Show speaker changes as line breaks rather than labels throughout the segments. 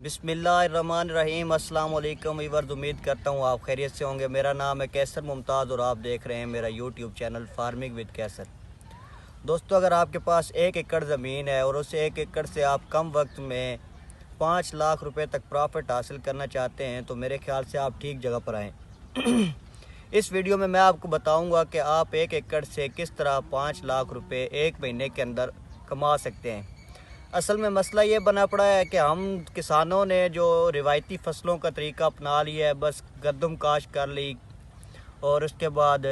बिस्मिल्लाहिर्रहमानिर्रहीम। अस्सलाम वालेकुम व्यूअर्स, उम्मीद करता हूँ आप खैरियत से होंगे। मेरा नाम है कैसर मुमताज़ और आप देख रहे हैं मेरा यूट्यूब चैनल फार्मिंग विद कैसर। दोस्तों, अगर आपके पास 1 एकड़ ज़मीन है और उस 1 एकड़ से आप कम वक्त में 5 लाख रुपए तक प्रॉफिट हासिल करना चाहते हैं तो मेरे ख्याल से आप ठीक जगह पर आएँ। इस वीडियो में मैं आपको बताऊंगा कि आप 1 एकड़ से किस तरह 5 लाख रुपए 1 महीने के अंदर कमा सकते हैं। असल में मसला ये बना पड़ा है कि हम किसानों ने जो रिवायती फसलों का तरीका अपना लिया है, बस गंदम काश्त कर ली और उसके बाद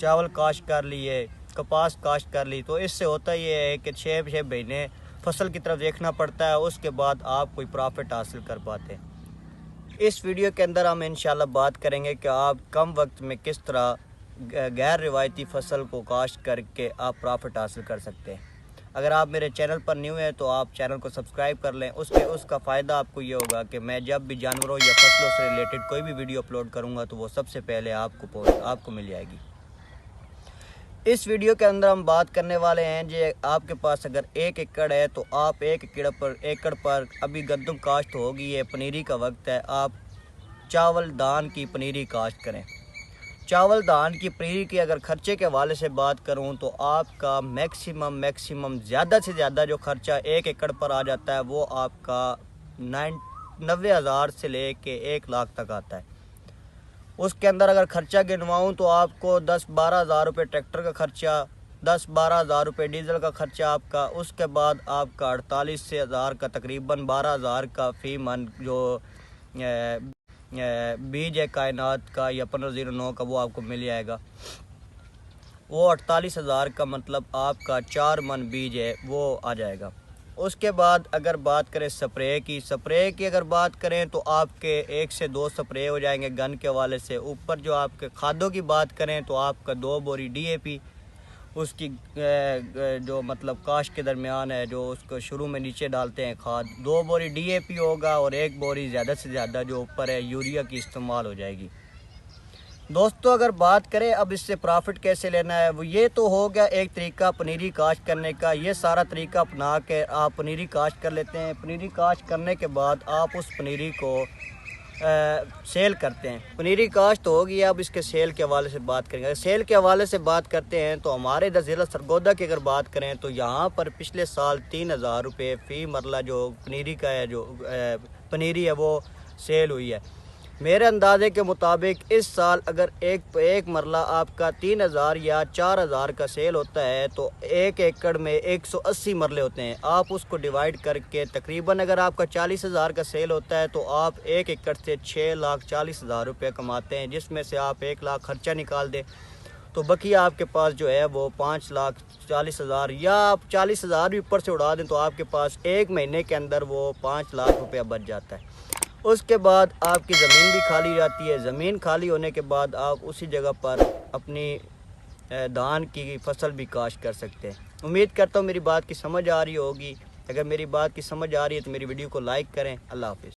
चावल काश्त कर लिए, कपास काश्त कर ली। तो इससे होता ये है कि 6 महीने फसल की तरफ देखना पड़ता है, उसके बाद आप कोई प्रॉफिट हासिल कर पाते हैं। इस वीडियो के अंदर हम इंशाल्लाह बात करेंगे कि आप कम वक्त में किस तरह गैर रिवायती फसल को काश्त करके आप प्रॉफिट हासिल कर सकते हैं। अगर आप मेरे चैनल पर न्यू हैं तो आप चैनल को सब्सक्राइब कर लें। उसका फ़ायदा आपको ये होगा कि मैं जब भी जानवरों या फसलों से रिलेटेड कोई भी वीडियो अपलोड करूंगा तो वो सबसे पहले आपको मिल जाएगी। इस वीडियो के अंदर हम बात करने वाले हैं जो आपके पास अगर 1 एकड़ है तो आप 1 एकड़ पर अभी गंदम काश्त होगी है, पनीरी का वक्त है, आप चावल धान की पनीरी काश्त करें। चावल धान की पनीरी के अगर खर्चे के हवाले से बात करूं तो आपका मैक्सिमम ज़्यादा से ज़्यादा जो खर्चा 1 एकड़ पर आ जाता है वो आपका 90,000 से ले के 1 लाख तक आता है। उसके अंदर अगर खर्चा गिनवाऊं तो आपको 10-12 हज़ार रुपये ट्रैक्टर का खर्चा, 10-12 हज़ार रुपये डीजल का खर्चा आपका, उसके बाद आपका 48 हज़ार का तकरीबन 12 हज़ार का फ़ी मन जो बीज है कायनात का या 1509 का वो आपको मिल जाएगा। वो 48 हज़ार का मतलब आपका 4 मन बीज है वो आ जाएगा। उसके बाद अगर बात करें स्प्रे की अगर बात करें तो आपके 1 से 2 स्प्रे हो जाएंगे गन के हवाले से। ऊपर जो आपके खादों की बात करें तो आपका 2 बोरी DAP, उसकी जो मतलब काश के दरमियान है जो उसको शुरू में नीचे डालते हैं खाद, 2 बोरी DAP होगा और 1 बोरी ज़्यादा से ज़्यादा जो ऊपर है यूरिया की इस्तेमाल हो जाएगी। दोस्तों, अगर बात करें अब इससे प्रॉफिट कैसे लेना है, वो ये तो हो गया एक तरीका पनीरी काश्त करने का। ये सारा तरीका अपना के आप पनीरी काश्त कर लेते हैं। पनीरी काश्त करने के बाद आप उस पनीरी को सेल करते हैं। पनीरी काश्त होगी, अब इसके सेल के हवाले से बात करेंगे। सेल के हवाले से बात करते हैं तो हमारे इधर ज़िला सरगोदा की अगर बात करें तो यहाँ पर पिछले साल 3,000 रुपये फ़ी मरला जो पनीरी का है, जो पनीरी है वो सेल हुई है। मेरे अंदाजे के मुताबिक इस साल अगर एक मरला आपका 3,000 या 4,000 का सेल होता है तो 1 एकड़ में 180 मरले होते हैं। आप उसको डिवाइड करके तकरीबन अगर आपका 40,000 का सेल होता है तो आप 1 एकड़ से 6,40,000 रुपये कमाते हैं, जिसमें से आप 1 लाख खर्चा निकाल दें तो बाकी आपके पास जो है वो 5,40,000 या आप 40,000 भी ऊपर से उड़ा दें तो आपके पास 1 महीने के अंदर वो 5 लाख रुपया बच जाता है। उसके बाद आपकी ज़मीन भी खाली जाती है। ज़मीन खाली होने के बाद आप उसी जगह पर अपनी धान की फसल भी काश्त कर सकते हैं। उम्मीद करता हूँ मेरी बात की समझ आ रही होगी। अगर मेरी बात की समझ आ रही है तो मेरी वीडियो को लाइक करें। अल्लाह हाफ़िज़।